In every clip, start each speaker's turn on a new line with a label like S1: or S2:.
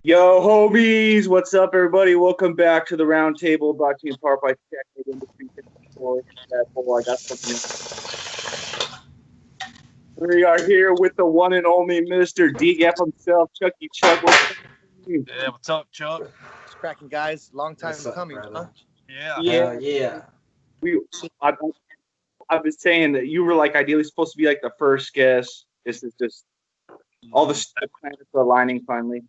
S1: Yo, homies, what's up, everybody? Welcome back to the Roundtable, brought to you in part by Checkmate Roundtable. I got something. We are here with the one and only Mr. DGAF himself, Chucky. Chuck.
S2: Yeah, what's up, Chuck?
S3: It's cracking, guys. Long time coming, huh?
S2: Yeah.
S1: I've been saying that you were like ideally supposed to be like the first guest. This is just all the planets are aligning finally.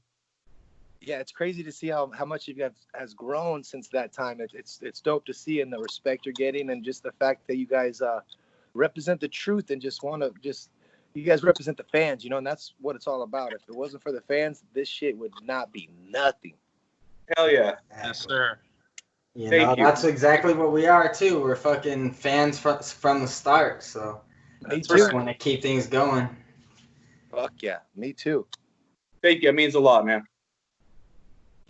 S3: Yeah, it's crazy to see how much you guys has grown since that time. It's dope to see, and the respect you're getting, and just the fact that you guys represent the truth and just want to you guys represent the fans, and that's what it's all about. If it wasn't for the fans, this shit would not be nothing.
S1: Hell yeah.
S2: Yes, sir.
S4: That's exactly what we are too. We're fucking fans from the start, so
S3: Me
S4: just
S3: too.
S4: want to keep things going.
S3: Fuck yeah, me too.
S1: Thank you. It means a lot, man.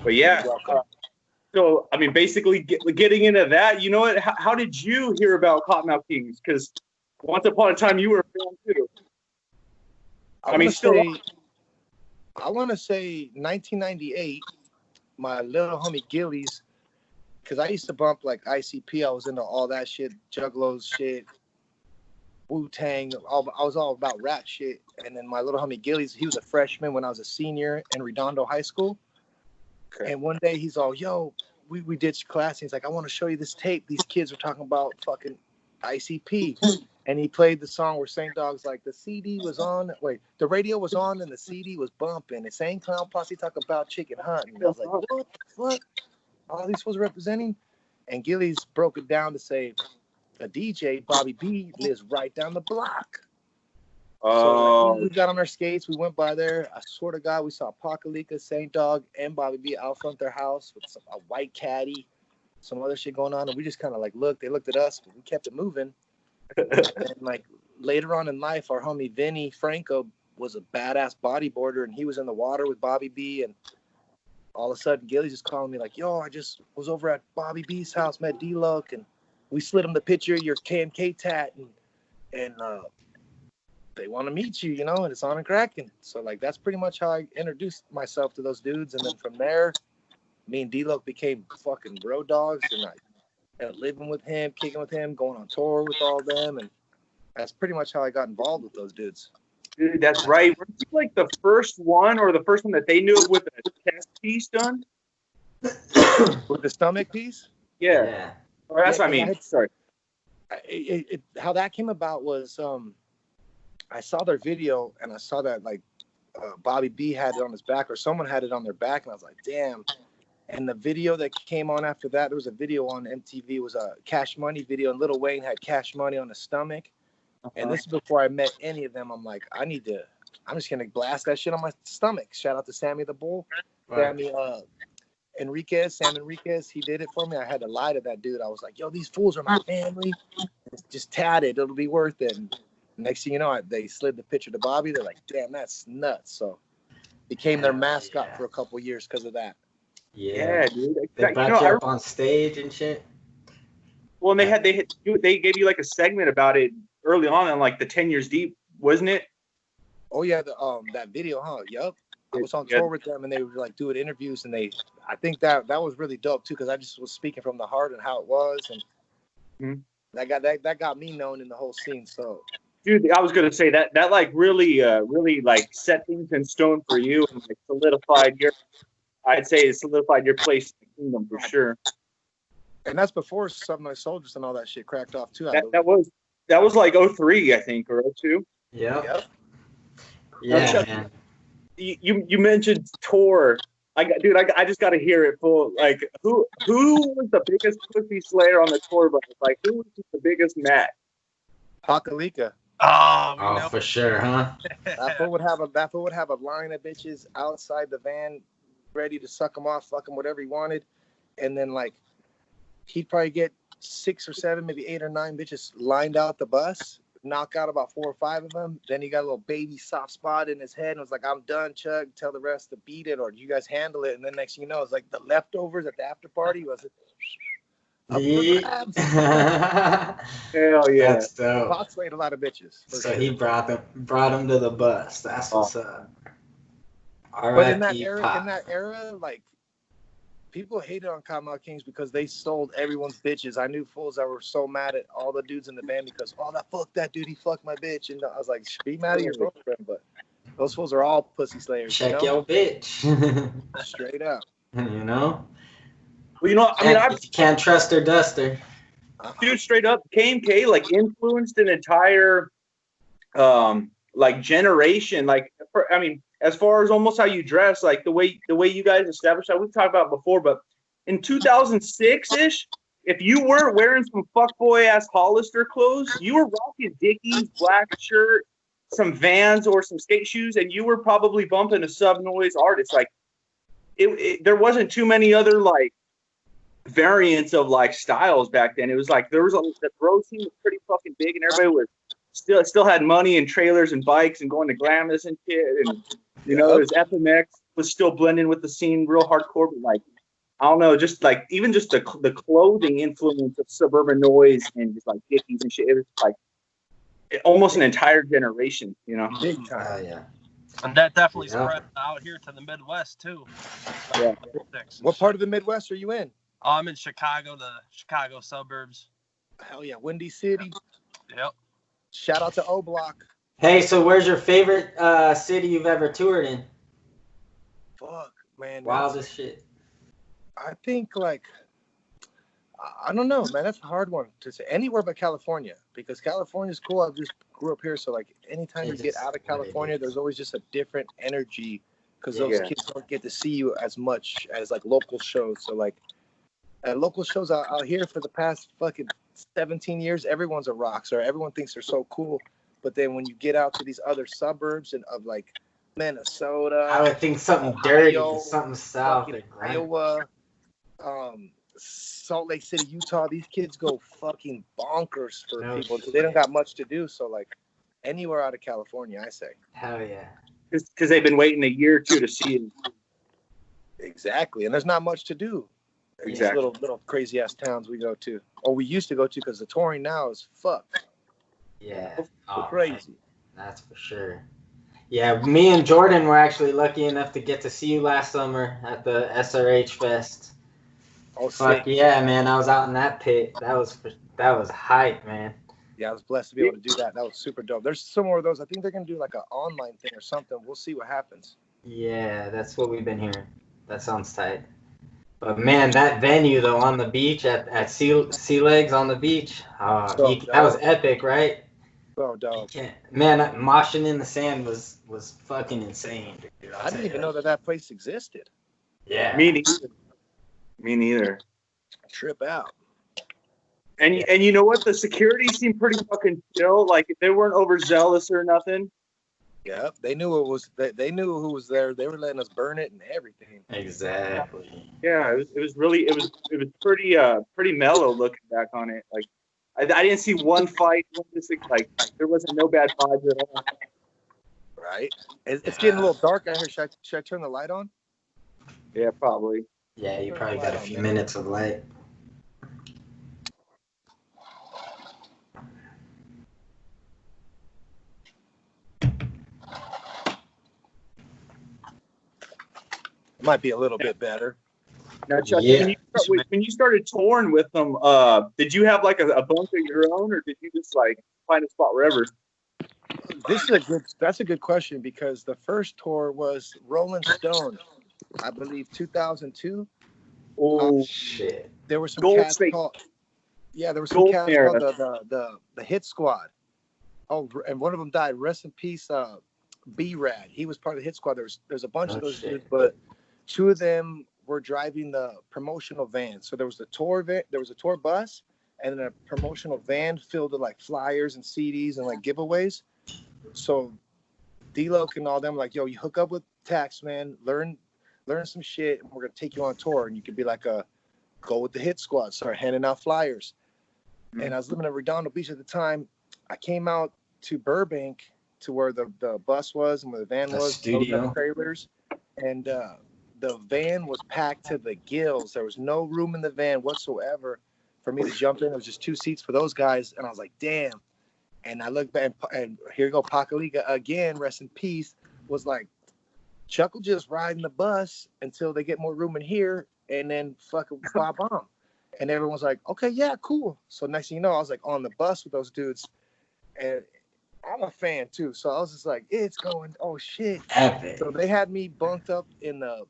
S1: But yeah, so I mean, basically getting into that, you know what? How did you hear about Cottonmouth Kings? Because once upon a time, you were a fan too.
S3: I want to say 1998. My little homie Gillies, because I used to bump like ICP. I was into all that shit, Juggalos shit, Wu-Tang. I was all about rap shit. And then my little homie Gillies, he was a freshman when I was a senior in Redondo High School. Okay. And one day he's all, yo, we ditched class. And he's like, I want to show you this tape. These kids are talking about fucking ICP. And he played the song where St. Dog's like, the radio was on and the CD was bumping. And St. Clown Posse talking about chicken hunting. And I was like, what the fuck? All these was representing? And Gillies broke it down to say, a DJ, Bobby B, lives right down the block. So we got on our skates. We went by there. I swear to God, we saw Apocalypse, St. Dog, and Bobby B out front their house with a white caddy, some other shit going on. And we just kind of like looked. They looked at us, but we kept it moving. And like later on in life, our homie Vinny Franco was a badass bodyboarder, and he was in the water with Bobby B. And all of a sudden, Gilly's just calling me like, yo, I just was over at Bobby B's house, met D-Luck, and we slid him the picture of your K&K tat, and they want to meet you, and it's on and cracking. So like that's pretty much how I introduced myself to those dudes, and then from there, me and D-Luck became fucking bro dogs, and I ended up living with him, kicking with him, going on tour with all of them, and that's pretty much how I got involved with those dudes.
S1: Dude, that's right. Weren't you like the first one, or the first one that they knew with a chest piece done?
S3: With the stomach piece?
S1: Yeah. Or that's what I mean. Sorry.
S3: How that came about was I saw their video, and I saw that like Bobby B had it on his back, or someone had it on their back, and I was like, damn. And the video that came on after that, there was a video on MTV. It was a Cash Money video, and Lil Wayne had Cash Money on his stomach. And this is before I met any of them. I'm like, I'm just going to blast that shit on my stomach. Shout out to Sammy the Bull. Right. Sam Enriquez, he did it for me. I had to lie to that dude. I was like, yo, these fools are my family. Just tat it. It'll be worth it. And next thing you know, they slid the picture to Bobby. They're like, damn, that's nuts. So became their mascot for a couple years because of that.
S4: Yeah, dude. They brought you up on stage and shit.
S1: Well, and they gave you like a segment about it early on in like the 10 Years Deep, wasn't it?
S3: Oh yeah, that video, huh? Yup. I was on tour with them, and they were like doing interviews, and I think that was really dope too, because I just was speaking from the heart and how it was, and that got me known in the whole scene. So,
S1: dude, I was gonna say that like really like set things in stone for you, and like solidified your place in the kingdom for sure.
S3: And that's before Some Night Soldiers and all that shit cracked off too.
S1: That was like 03, I think, or 02.
S4: Yeah.
S1: Yeah,
S4: Chuck, man.
S1: You mentioned tour. I just got to hear it full. Like, who was the biggest pussy slayer on the tour bus? Like, who was the biggest Matt?
S3: Pakalika.
S4: Oh, for sure, huh?
S3: That fool would have a line of bitches outside the van, ready to suck him off, fuck him, whatever he wanted, and then like he'd probably get 6 or 7, maybe 8 or 9 bitches lined out the bus, knock out about 4 or 5 of them. Then he got a little baby soft spot in his head and was like, I'm done, Chuck. Tell the rest to beat it, or you guys handle it. And then next thing you know, it's like the leftovers at the after party was
S1: Hell yeah.
S4: That's dope.
S3: Fox played a lot of bitches.
S4: So he brought him to the bus. That's what's up.
S3: But in that
S4: R.I.P.
S3: era, like, people hated on Cottonmouth Kings because they sold everyone's bitches. I knew fools that were so mad at all the dudes in the band because, fuck that dude, he fucked my bitch. And I was like, be mad at your girlfriend, but those fools are all pussy slayers.
S4: Check your bitch.
S3: Straight up.
S4: You know?
S1: Well, I
S4: you can't trust her, dust her.
S1: Dude, straight up, KMK like influenced an entire like generation. Like, as far as almost how you dress, like the way you guys established that, we've talked about before, but in 2006-ish, if you weren't wearing some fuckboy ass Hollister clothes, you were rocking Dickies, black shirt, some Vans or some skate shoes, and you were probably bumping a Subnoise artist. Like, there wasn't too many other like variants of like styles back then. It was like the bro scene was pretty fucking big, and everybody was still had money and trailers and bikes and going to Glamis and shit. And it was FMX was still blending with the scene real hardcore. But like, I don't know, just like even just the clothing influence of Suburban Noise and just like Dickies and shit. It was like almost an entire generation,
S3: Big time.
S4: Yeah.
S2: And that definitely spread out here to the Midwest too.
S1: Yeah.
S3: What part of the Midwest are you in?
S2: I'm in Chicago, the Chicago suburbs.
S3: Hell yeah, Windy City.
S2: Yep.
S3: Shout out to O Block.
S4: Hey, so where's your favorite city you've ever toured in?
S3: Fuck, man.
S4: Wildest shit.
S3: I think, like, I don't know, man. That's a hard one to say. Anywhere but California, because California's cool. I just grew up here, so like anytime you get out of California, there's always just a different energy because those kids don't get to see you as much as like local shows. So like at local shows out here for the past fucking 17 years, everyone's a rock star. Everyone thinks they're so cool, but then when you get out to these other suburbs and of like Minnesota,
S4: I would think something
S3: Ohio,
S4: dirty, something south,
S3: Iowa, Salt Lake City, Utah, these kids go fucking bonkers for people. So they don't got much to do. So like anywhere out of California, I say.
S4: Hell yeah.
S1: Because they've been waiting a year or two to see it.
S3: Exactly. And there's not much to do.
S1: Exactly.
S3: These little crazy ass towns we go to. Or we used to go to because the touring now is fucked.
S4: Yeah.
S3: Crazy.
S4: Man. That's for sure. Yeah, me and Jordan were actually lucky enough to get to see you last summer at the SRH Fest.
S3: Oh,
S4: fuck yeah, man! I was out in that pit. That was hype, man.
S3: Yeah, I was blessed to be able to do that. That was super dope. There's some more of those. I think they're gonna do like an online thing or something. We'll see what happens.
S4: Yeah, that's what we've been hearing. That sounds tight. But man, that venue though on the beach at Sea Legs on the beach, that was epic, right?
S3: So dope.
S4: Man, moshing in the sand was fucking insane, dude.
S3: I didn't even know that place existed.
S4: Yeah.
S1: Me neither.
S3: Trip out.
S1: And you know what? The security seemed pretty fucking chill. Like they weren't overzealous or nothing.
S3: Yep, they knew it was. They knew who was there. They were letting us burn it and everything.
S4: Exactly.
S1: Yeah, it was pretty mellow looking back on it. Like I didn't see one fight. Like there wasn't no bad vibes at all.
S3: Right. It's getting a little dark out here. Should I turn the light on?
S1: Yeah, probably.
S4: Yeah, you probably got a few minutes of light.
S3: Might be a little bit better.
S1: Now, Chuck, when you started touring with them, did you have like a bunk of your own, or did you just like find a spot wherever?
S3: That's a good question because the first tour was Rolling Stone, I believe 2002.
S1: Oh
S4: shit!
S3: There were some cats called. Yeah, there were some cats called the Hit Squad. Oh, and one of them died. Rest in peace, B-Rad. He was part of the Hit Squad. There's a bunch of those dudes, but two of them were driving the promotional van. So there was the tour van, there was a tour bus, and then a promotional van filled with like flyers and CDs and like giveaways. So D-Loc and all them like, yo, you hook up with Taxman, learn some shit, and we're gonna take you on tour, and you could be like go with the Hit Squad, start handing out flyers. Mm-hmm. And I was living at Redondo Beach at the time. I came out to Burbank to where the bus was and where the van was,
S4: studio
S3: trailers, and the van was packed to the gills. There was no room in the van whatsoever for me to jump in. There was just two seats for those guys, and I was like, damn. And I looked back, and here you go, Pakaliga again, rest in peace, was like Chuck will just ride in the bus until they get more room in here, and then fucking bomb. And everyone's like, okay, yeah, cool. So next thing you know, I was like on the bus with those dudes, and I'm a fan too. So I was just like, it's going, oh shit.
S4: Epic.
S3: So they had me bunked up in the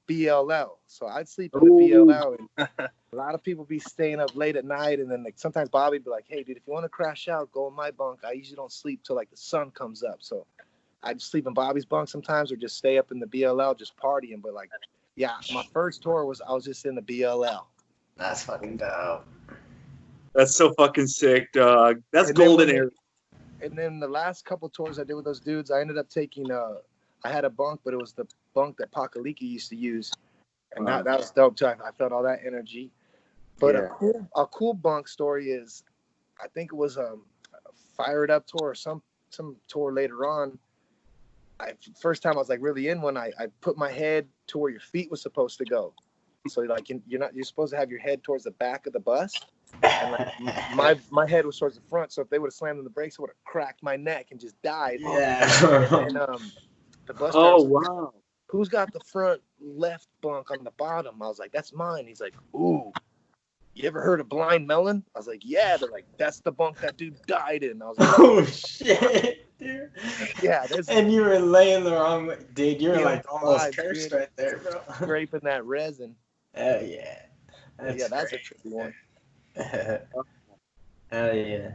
S3: BLL. So I'd sleep in the BLL, and a lot of people be staying up late at night, and then like sometimes Bobby'd be like, hey dude, if you want to crash out, go in my bunk. I usually don't sleep till like the sun comes up. So I'd sleep in Bobby's bunk sometimes, or just stay up in the BLL just partying. But like, yeah, my first tour I was just in the BLL.
S4: That's fucking dope.
S1: That's so fucking sick, dog. That's golden era.
S3: And then the last couple tours I did with those dudes, I ended up taking I had a bunk, but it was the bunk that Pakaliki used to use, and that was dope too. I felt all that energy. But a cool bunk story is, I think it was a Fire It Up tour or some tour later on. First time I was like really in one, I put my head to where your feet was supposed to go. So like you're supposed to have your head towards the back of the bus. And like my head was towards the front, so if they would have slammed on the brakes, I would have cracked my neck and just died.
S4: Yeah.
S3: And the bus driver
S1: Oh
S3: was like,
S1: wow.
S3: who's got the front left bunk on the bottom? I was like, that's mine. He's like, ooh, you ever heard of Blind Melon? I was like, yeah. They're like, that's the bunk that dude died in. I was like,
S4: oh shit, dude.
S3: Yeah.
S4: And you were laying the wrong way, dude. You were
S3: Yeah,
S4: like almost
S3: alive,
S4: cursed
S3: dude.
S4: right there, bro.
S3: Scraping that resin.
S4: Hell yeah.
S3: That's a tricky one.
S4: Hell yeah.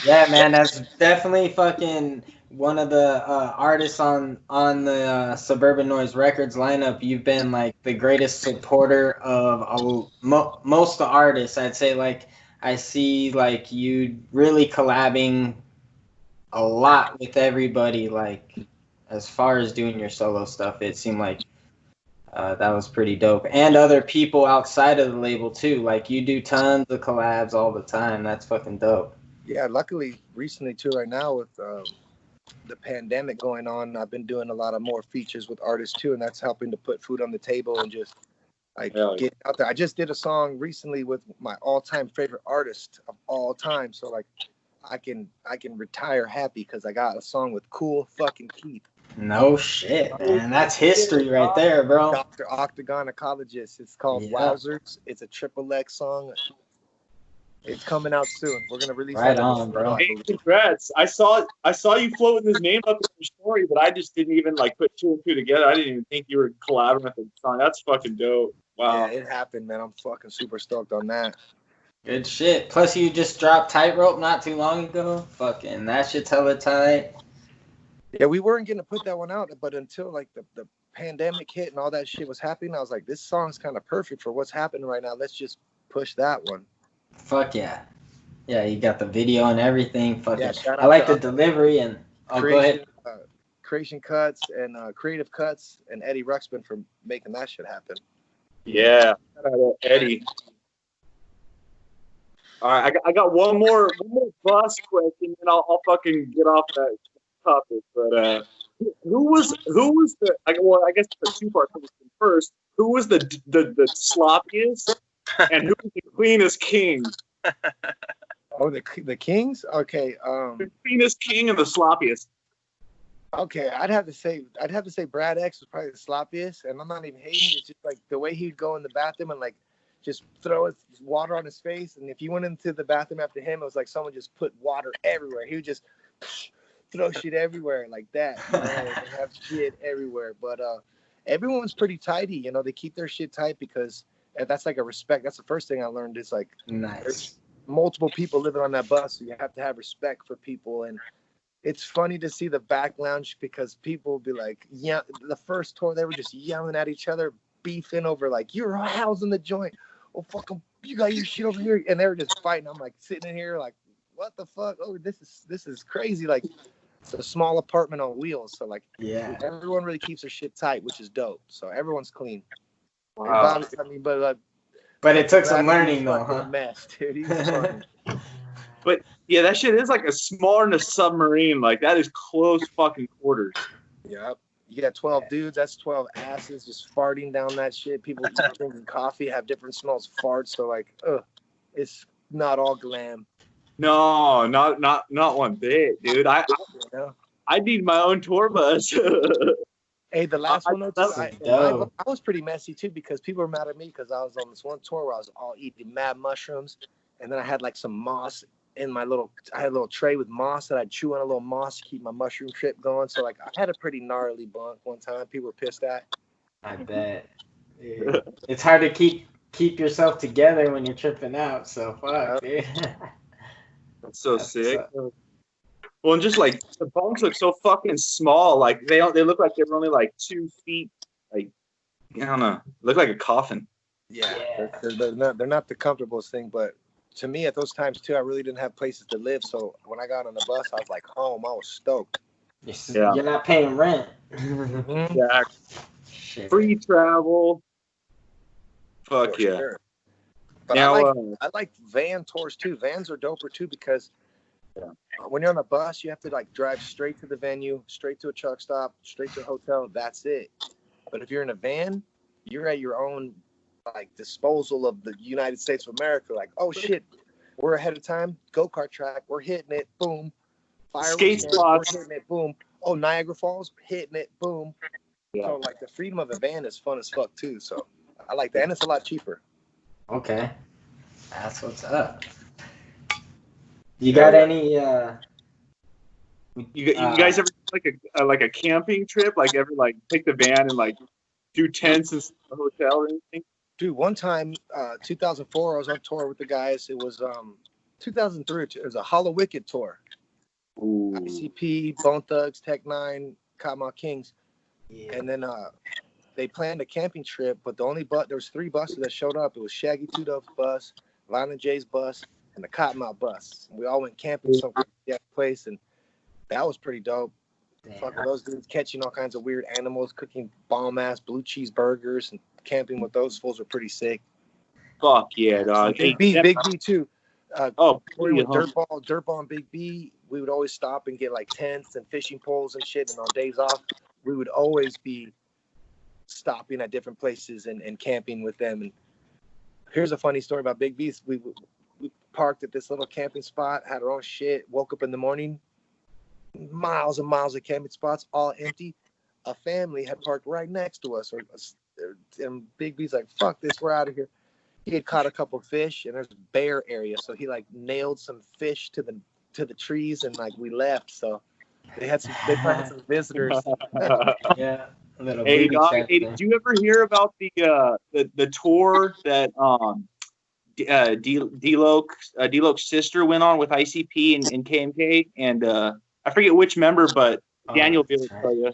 S4: Yeah, man, that's definitely fucking one of the artists on the Suburban Noise Records lineup. You've been like the greatest supporter of most of the artists. I'd say like I see like you really collabing a lot with everybody. Like as far as doing your solo stuff, it seemed like that was pretty dope. And other people outside of the label too. Like you do tons of collabs all the time. That's fucking dope.
S3: Yeah, luckily recently too, right now with the pandemic going on, I've been doing a lot of more features with artists too, and that's helping to put food on the table and just like get out there. I just did a song recently with my all-time favorite artist of all time, so like I can retire happy because I got a song with Cool fucking Keith.
S4: No shit, man. That's history right there, bro.
S3: Dr. Octagon Ecologist. It's called Wowzers. It's a XXX song. It's coming out soon. We're gonna release
S4: right
S3: that
S4: on, bro.
S1: Hey, congrats! I saw you floating his name up in your story, but I just didn't even like put two and two together. I didn't even think you were collaborating with the song. That's fucking dope. Wow.
S3: Yeah, it happened, man. I'm fucking super stoked on that.
S4: Good shit. Plus, you just dropped Tightrope not too long ago. Fucking that shit's hella tight.
S3: Yeah, we weren't gonna put that one out, but until like the pandemic hit and all that shit was happening, I was like, this song's kind of perfect for what's happening right now. Let's just push that one.
S4: Fuck yeah. Yeah, you got the video and everything. Fuck yeah. I like the delivery and go ahead.
S3: Creation Cuts and Creative Cuts and Eddie Ruxpin for making that shit happen.
S1: Yeah, Eddie. All right, I got one more bus question, and I'll fucking get off that topic. But who was the? I guess the two-part question first. Who was the sloppiest, and who was the cleanest king?
S3: Oh, the Kings? Okay.
S1: The cleanest king and the sloppiest.
S3: Okay, I'd have to say Brad X was probably the sloppiest, and I'm not even hating. It's just like the way he'd go in the bathroom and like just throw his water on his face, and if you went into the bathroom after him, it was like someone just put water everywhere. He would just throw shit everywhere like that. Have shit everywhere. But everyone's pretty tidy, you know. They keep their shit tight because that's like a respect. That's the first thing I learned. Is like there's multiple people living on that bus, so you have to have respect for people. And it's funny to see the back lounge because people will be like, yeah, the first tour they were just yelling at each other, beefing over like, you're housing the joint. Oh, fucking, you got your shit over here. And they were just fighting. I'm like sitting in here like, what the fuck? Oh, this is crazy. Like, it's a small apartment on wheels. So like, yeah, everyone really keeps their shit tight, which is dope. So everyone's clean.
S1: Wow.
S3: But
S4: it took some learning though, huh?
S3: Mess, dude. He's funny.
S1: But yeah, that shit is like a smaller than a submarine. Like that is close fucking quarters.
S3: Yep. You got 12 dudes. That's 12 asses just farting down that shit. People drinking coffee have different smells of farts. So like, it's not all glam.
S1: No, not one bit, dude. I need my own tour bus.
S3: Hey, the last one, though, too,
S4: dope.
S3: I was pretty messy, too, because people were mad at me because I was on this one tour where I was all eating mad mushrooms, and then I had, like, some moss in my I had a little tray with moss that I'd chew on a little moss to keep my mushroom trip going. So, like, I had a pretty gnarly bunk one time. People were pissed at.
S4: I bet. Dude. It's hard to keep yourself together when you're tripping out, so fuck, dude.
S1: That's so sick. Well, and just like the bunks look so fucking small. Like they look like they're only like 2 feet. Like I don't know, look like a coffin.
S3: Yeah. They're not the comfortablest thing, but to me at those times too, I really didn't have places to live. So when I got on the bus, I was like home. I was stoked.
S4: You're not paying rent.
S1: Yeah. Shit. Free travel. Fuck
S3: For
S1: yeah.
S3: Sure. But
S1: now,
S3: I like van tours too. Vans are doper too because when you're on a bus, you have to like drive straight to the venue, straight to a truck stop, straight to a hotel. That's it. But if you're in a van, you're at your own like disposal of the United States of America. Like, oh shit, we're ahead of time. Go-kart track, we're hitting it. Boom.
S1: Skate spots,
S3: we're hitting it. Boom. Oh, Niagara Falls, hitting it. Boom. Yeah. So like the freedom of a van is fun as fuck too. So I like that, and it's a lot cheaper.
S4: Okay, that's what's up. You got any?
S1: You guys ever like a camping trip? Like ever like take the van and like do tents in a hotel or anything?
S3: Dude, one time, 2004, I was on tour with the guys. It was 2003. It was a Hollow Wicked tour.
S1: Ooh.
S3: ICP, Bone Thugs, Tech Nine, Cottonmouth Kings, and then they planned a camping trip. But there was 3 buses that showed up. It was Shaggy 2 Dope's bus, Violent J's bus, and the Cottonmouth bus. We all went camping some place, and that was pretty dope. Fucking those dudes catching all kinds of weird animals, cooking bomb ass blue cheese burgers, and camping with those fools were pretty sick.
S1: Fuck yeah, dog.
S3: Big B too.
S1: With
S3: Dirtball and Big B, we would always stop and get like tents and fishing poles and shit. And on days off, we would always be stopping at different places and camping with them. And here's a funny story about Big B. We parked at this little camping spot, had our own shit, woke up in the morning, miles and miles of camping spots, all empty. A family had parked right next to us, and Big B's like, "Fuck this, we're out of here." He had caught a couple fish, and there's a bear area, so he like nailed some fish to the trees, and like we left. So they had some visitors.
S4: Yeah.
S1: Hey, dog, did you ever hear about the tour that D-Loke's sister went on with ICP and KMK, and I forget which member, but Daniel will be able to tell you.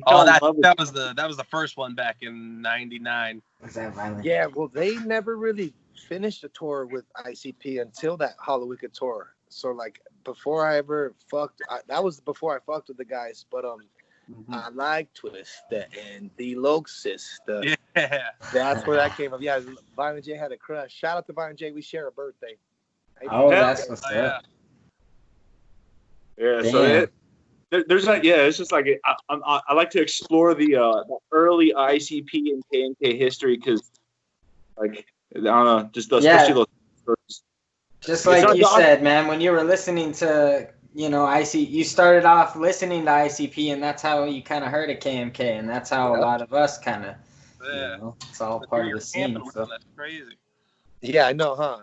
S2: That was the first one back in '99.
S4: Was that violent?
S3: Yeah, well, they never really finished the tour with ICP until that Hollow Wicked tour. So like before I ever fucked, that was before I fucked with the guys. But I like Twista and D-Loke's sister.
S2: Yeah,
S3: that's where that came from. Yeah, Violent J had a crush. Shout out to Violent J. We share a birthday.
S4: That's what's up.
S1: Yeah, so there's like it's just like I like to explore the early ICP and KMK history because like I don't know, just especially those first.
S4: Just like you said, man, when you were listening to you started off listening to ICP, and that's how you kind of heard of KMK, and that's how a lot of us kind of it's all part of the scene. So.
S2: That's crazy.
S3: Yeah, I know, huh?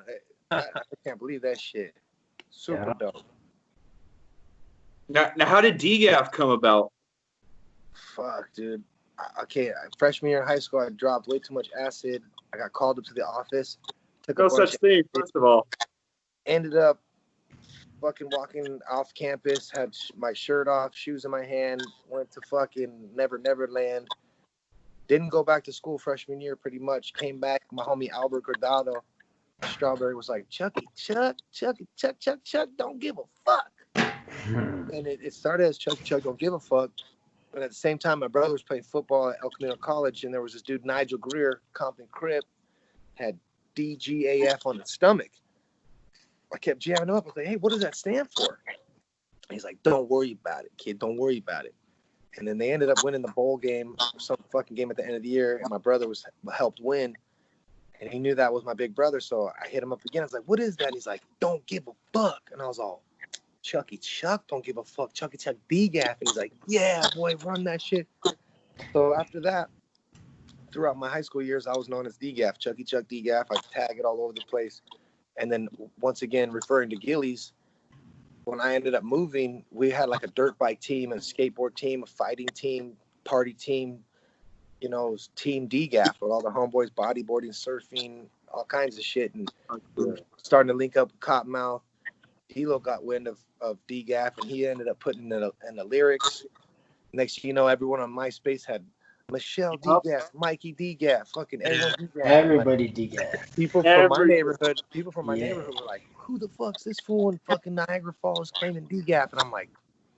S3: I can't believe that shit. Super dope.
S1: Now, how did DGAF come about?
S3: Fuck, dude. Okay, freshman year in high school, I dropped way too much acid. I got called up to the office.
S1: No such thing, first of all.
S3: Ended up fucking walking off campus, had my shirt off, shoes in my hand, went to fucking Never Land. Didn't go back to school freshman year, pretty much. Came back, my homie Albert Gordado, Strawberry, was like, Chucky, Chuck, don't give a fuck. And it started as Chuck don't give a fuck. But at the same time, my brother was playing football at El Camino College, and there was this dude, Nigel Greer, Compton Crip, had DGAF on his stomach. I kept jamming him up. I was like, hey, what does that stand for? He's like, don't worry about it, kid. Don't worry about it. And then they ended up winning the bowl game, some fucking game at the end of the year, and my brother helped win. And he knew that was my big brother, so I hit him up again. I was like, what is that? He's like, don't give a fuck. And I was all, Chucky. Chuck don't give a fuck. Chucky Chuck DGAF. And he's like, yeah, boy, run that shit. So after that, throughout my high school years, I was known as DGAF, Chucky Chuck DGAF. I tag it all over the place. And then once again, referring to Gillies, when I ended up moving, we had like a dirt bike team, a skateboard team, a fighting team, party team, you know, team DGAF with all the homeboys, bodyboarding, surfing, all kinds of shit. And we were starting to link up with Cottonmouth. Hilo got wind of DGAF, and he ended up putting in the lyrics. Next thing you know, everyone on MySpace had Michelle DGAF, Mikey DGAF, fucking everyone DGAF.
S4: Everybody DGAF.
S3: People from my neighborhood were like, who the fuck's this fool in fucking Niagara Falls claiming DGAF? And I'm like,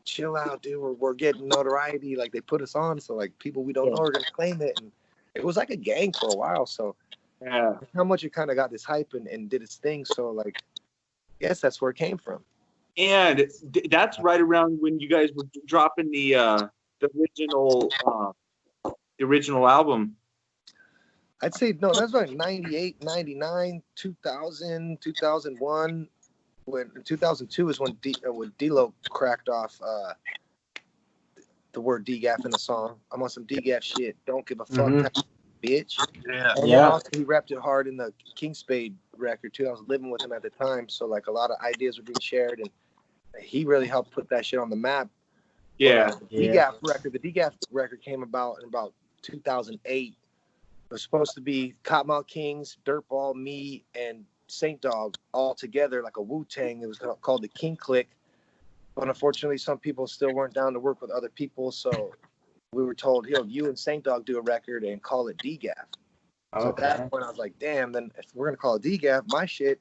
S3: chill out, dude. We're getting notoriety. Like, they put us on, so like people we don't know are gonna claim it. And it was like a gang for a while. So
S1: Yeah.
S3: how much it kind of got this hype and did its thing. So like, I guess that's where it came from.
S1: And that's right around when you guys were dropping the original album.
S3: I'd say, no, that's like 98, 99, 2000, 2001. When 2002 is when D-Lo cracked off the word DGAF in the song. I'm on some DGAF shit. Don't give a fuck, bitch.
S2: Yeah.
S3: And then also he rapped it hard in the King Spade record too. I was living with him at the time, so like a lot of ideas were being shared, and he really helped put that shit on the map.
S1: Yeah.
S3: The DGAF record came about in about 2008. It was supposed to be Cottonmouth Kings, Dirtball, me, and Saint Dog all together like a Wu-Tang. It was called the King Click. But unfortunately, some people still weren't down to work with other people, so we were told, you and Saint Dog do a record and call it DGAF. So at that point, I was like, damn, then if we're going to call it DGAF, my shit,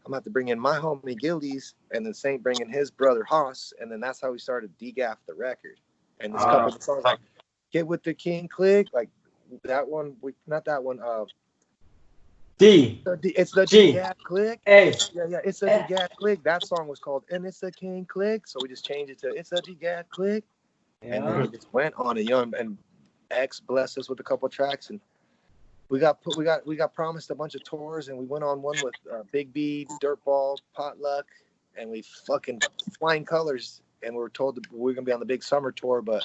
S3: I'm going to have to bring in my homie Gildies, and then Saint bring in his brother Haas, and then that's how we started DGAF the record. And this couple of songs like Get With the King Click, like that one, not that one, it's the DGAF Click. Yeah, it's the DGAF Click. That song was called And It's the King Click, so we just changed it to It's the DGAF Click. Yeah. And then we just went on and X blessed us with a couple of tracks, and we got promised a bunch of tours, and we went on one with Big B, Dirtball, Potluck, and we fucking flying colors, and we were told that we were gonna be on the big summer tour, but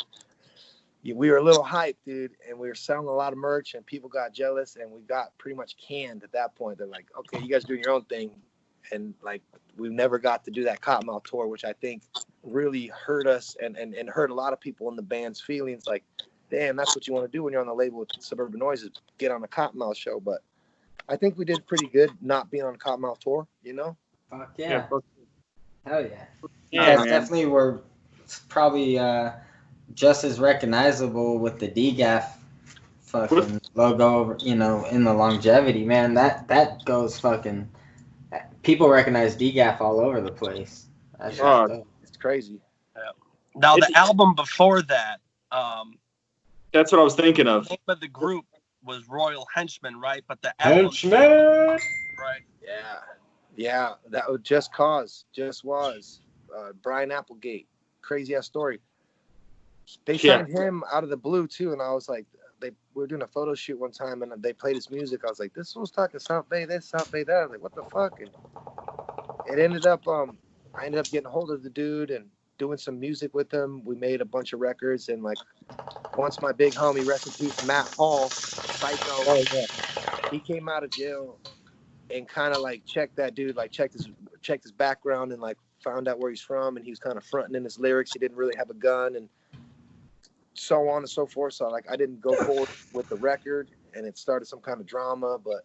S3: we were a little hyped, dude, and we were selling a lot of merch, and people got jealous, and we got pretty much canned at that point. They're like, okay, you guys doing your own thing, and like we never got to do that Cottonmouth tour, which I think really hurt us and hurt a lot of people in the band's feelings. Like, damn, that's what you want to do when you're on the label with Suburban Noise, is get on a Cottonmouth show. But I think we did pretty good not being on a Cottonmouth tour, you know?
S4: Fuck yeah. Hell yeah.
S1: Yeah,
S4: You guys definitely were probably just as recognizable with the DGAF fucking logo, you know, in the longevity, man. That goes fucking. People recognize DGAF all over the place. That's
S3: it's crazy.
S2: Yeah. Now the album before that,
S1: that's what I was thinking of.
S2: the name of the group was Royal Henchmen, right? But the album,
S4: Henchmen,
S2: right?
S3: Yeah. That was Just Cause, Brian Applegate, crazy ass story. They signed him out of the blue too, and I was like, we were doing a photo shoot one time, and they played his music. I was like, this was talking South Bay this, South Bay that. I was like, what the fuck? And it ended up, I ended up getting a hold of the dude and doing some music with him. We made a bunch of records, and like once my big homie, rest in peace, Matt Hall, Psycho, he came out of jail and kind of like checked that dude, like checked his background and like found out where he's from, and he was kind of fronting in his lyrics. He didn't really have a gun and so on and so forth. So like I didn't go forward with the record, and it started some kind of drama. But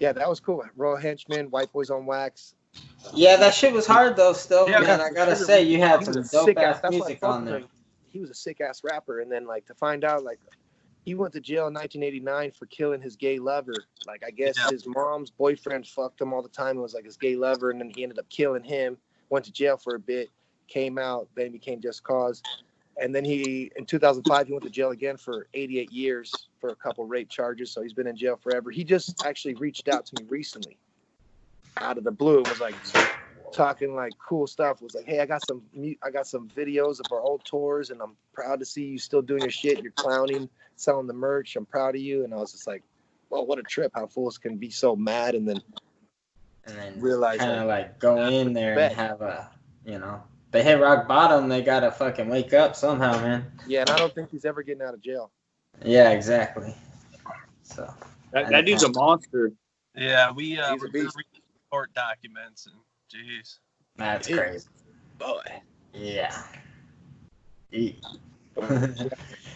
S3: yeah, that was cool. Royal Henchmen, White Boys on Wax.
S4: Yeah, that shit was hard though. Still,
S2: Yeah,
S4: man, I gotta say, you had some dope ass
S3: that's
S4: music on there.
S3: He was a sick ass rapper, and then like to find out like he went to jail in 1989 for killing his gay lover. Like I guess his mom's boyfriend fucked him all the time. It was like his gay lover, and then he ended up killing him. Went to jail for a bit, came out, then became Just Cause. And then in 2005, he went to jail again for 88 years for a couple rape charges. So he's been in jail forever. He just actually reached out to me recently out of the blue. Was like talking like cool stuff. Was like, hey, I got some videos of our old tours, and I'm proud to see you still doing your shit. You're clowning, selling the merch. I'm proud of you. And I was just like, well, what a trip. How fools can be so mad and then realize
S4: kind of like go in there and have a, you know, they hit rock bottom, they gotta fucking wake up somehow, man.
S3: Yeah, and I don't think he's ever getting out of jail.
S4: Yeah, exactly. So
S1: that dude's a monster.
S2: Yeah, we
S3: He's a
S2: were
S3: beast.
S2: reading court documents and jeez.
S4: that's
S3: Yeah.
S4: crazy.
S3: Boy.
S4: Yeah.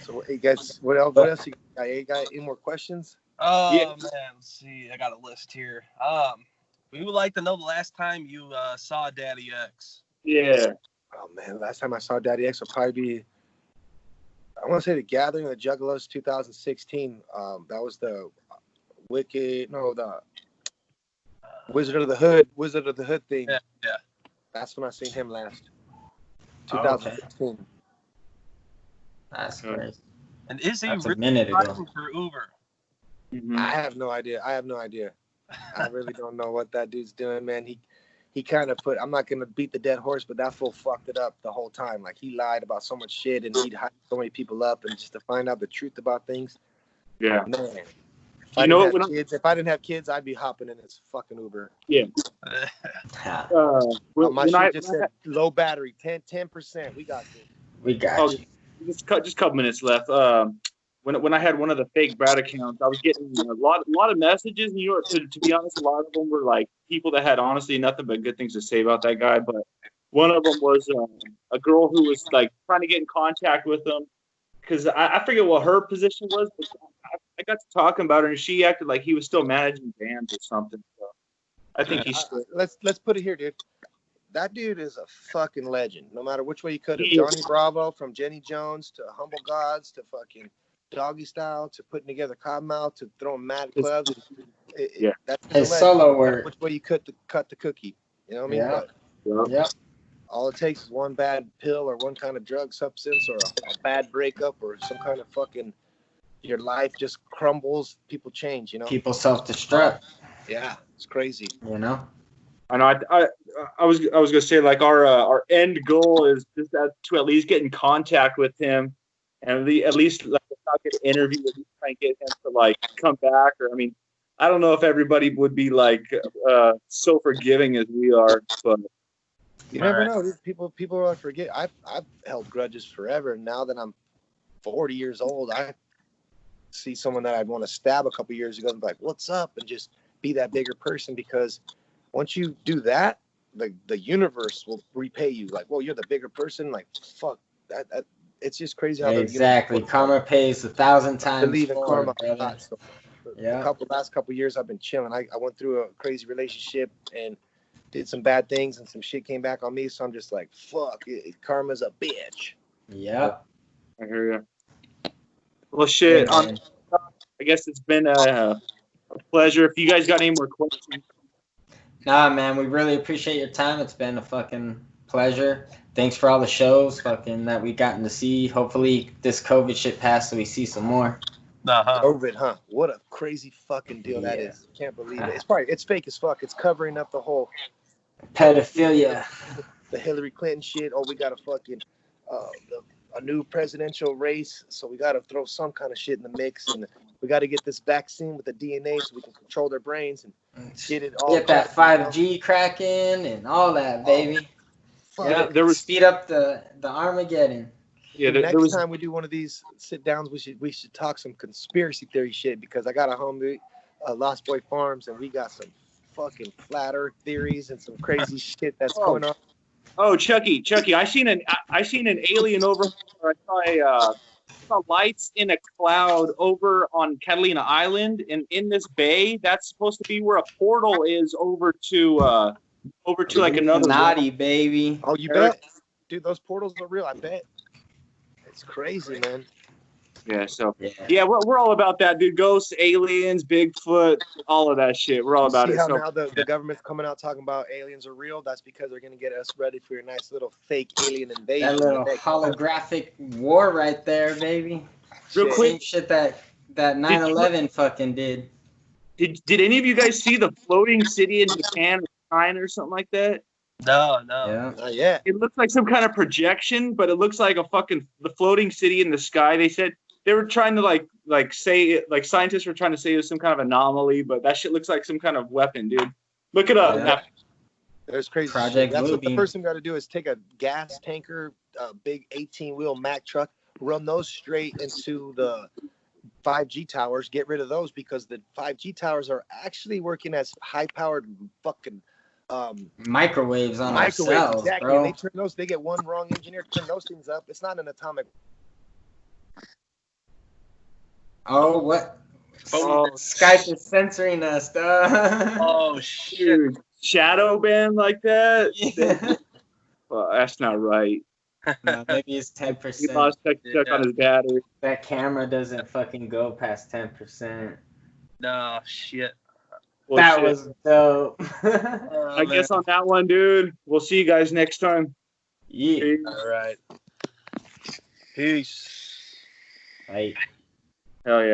S3: So, hey guys, what else you got? You got any more questions?
S2: Oh
S1: Yeah.
S2: man, let's see. I got a list here. We would like to know the last time you saw Daddy X.
S1: Yeah.
S3: Oh man, last time I saw Daddy X will probably be, I want to say the Gathering of the Juggalos 2016. That was the the Wizard of the Hood thing.
S2: Yeah.
S3: That's when I seen him last.
S4: Oh, okay.
S3: 2016.
S4: That's crazy.
S2: And is he
S4: That's a
S2: really
S4: minute ago.
S2: driving for Uber?
S1: Mhm.
S3: I have no idea. I really don't know what that dude's doing, man. He kind of put, I'm not going to beat the dead horse, but that fool fucked it up the whole time. Like, he lied about so much shit and he'd hype so many people up, and just to find out the truth about things.
S1: Yeah.
S3: Man. If I didn't have kids, I'd be hopping in this fucking Uber.
S1: Yeah.
S3: My shit just said low battery, 10%. We got this.
S4: We got you.
S1: Just a couple minutes left. When I had one of the fake Brad accounts, I was getting a lot of messages. And to be honest, a lot of them were like people that had honestly nothing but good things to say about that guy. But one of them was a girl who was like trying to get in contact with him because I forget what her position was. But I got to talking about her, and she acted like he was still managing bands or something. So I think he's still.
S3: Let's put it here, dude. That dude is a fucking legend. No matter which way you cut it,
S1: He is.
S3: Johnny Bravo from Jenny Jones to Humble Gods to fucking Doggy Style to putting together Cottonmouth to throwing mad clubs.
S1: Yeah.
S3: That's
S4: His
S3: the legend.
S4: solo
S3: No matter
S4: work.
S3: which way you cut the cookie. You know what I mean?
S4: Yeah.
S3: But
S4: Yep.
S3: all it takes is one bad pill or one kind of drug substance or a bad breakup or some kind of fucking, your life just crumbles. People change, you know?
S4: People self-destruct,
S3: Yeah, it's crazy.
S4: you know?
S1: I know. I was gonna say like our end goal is just to at least get in contact with him, and at least like not get an interview with him, try and get him to like come back. Or I mean, I don't know if everybody would be like so forgiving as we are, but
S3: You never know. These people will forget. I've held grudges forever. And now that I'm 40 years old, I see someone that I'd want to stab a couple years ago and be like, "What's up?" and just be that bigger person, because once you do that, the universe will repay you. Like, well, you're the bigger person. Like, fuck that. It's just crazy how
S4: Exactly. Karma pays 1,000 times
S3: believe in
S4: more,
S3: karma.
S4: brother.
S3: So,
S4: Yeah.
S3: last couple years, I've been chilling. I went through a crazy relationship and did some bad things, and some shit came back on me. So I'm just like, fuck, karma's a bitch.
S4: Yep.
S1: I hear you. Well, shit.
S4: Hey, man.
S1: I guess it's been a pleasure. If you guys got any more questions.
S4: Nah, man, we really appreciate your time. It's been a fucking pleasure. Thanks for all the shows fucking that we gotten to see. Hopefully this COVID shit passed so we see some more.
S2: Uh-huh.
S3: COVID, huh? What a crazy fucking deal that is. Can't believe it. It's fake as fuck. It's covering up the whole
S4: Pedophilia.
S3: the Hillary Clinton shit. Oh, we got a fucking a new presidential race, so we got to throw some kind of shit in the mix, and we got to get this vaccine with the DNA so we can control their brains and get it all.
S4: Get that 5G cracking and all that, baby.
S3: Yeah,
S1: there was
S4: speed up the Armageddon.
S1: yeah.
S3: Next time we do one of these sit downs, we should talk some conspiracy theory shit, because I got a homie, Lost Boy Farms, and we got some fucking flat Earth theories and some crazy shit that's going on.
S1: Oh, Chucky, I seen an alien over. I saw lights in a cloud over on Catalina Island, and in this bay, that's supposed to be where a portal is over to like another
S4: naughty baby.
S3: Oh, you bet, dude. Those portals are real. I bet. It's crazy, man.
S1: Yeah. So yeah, we're all about that, dude. Ghosts, aliens, Bigfoot, all of that shit. We're all about
S3: See
S1: it.
S3: how
S1: So
S3: now the government's coming out talking about aliens are real? That's because they're gonna get us ready for your nice little fake alien invasion.
S4: That little holographic war right there, baby.
S1: real quick,
S4: Same shit that 9/11 fucking did.
S1: did any of you guys see the floating city in Japan or China or something like that?
S2: No.
S4: Yeah.
S3: Not yet.
S1: It looks like some kind of projection, but it looks like the floating city in the sky. They said they were trying to like say like scientists were trying to say it was some kind of anomaly, but that shit looks like some kind of weapon, dude. Look it up.
S4: Yeah.
S3: There's crazy
S4: Project
S3: shit. That's what the
S4: Bluebeam.
S3: first thing got to do is take a gas tanker, a big 18-wheel Mack truck, run those straight into the 5G towers, get rid of those because the 5G towers are actually working as high-powered fucking
S4: Microwaves on our
S3: microwaves.
S4: cells,
S3: Exactly.
S4: bro.
S3: And they turn those. They get one wrong engineer turn those things up. It's not an atomic.
S4: Oh, what?
S1: Oh,
S4: Skype is censoring us, dog.
S2: Oh shit!
S1: dude, shadow ban like that?
S4: Yeah.
S1: Well, that's not right.
S4: No, maybe it's
S1: He
S4: 10%.
S1: lost check on his battery.
S4: That camera doesn't fucking go past 10%.
S2: No shit.
S1: Well,
S4: That
S1: shit.
S4: was dope.
S2: Oh,
S1: I guess on that one, dude. We'll see you guys next time.
S4: Yeah.
S1: Peace.
S2: All right. Peace.
S4: Like.
S1: Hell yeah.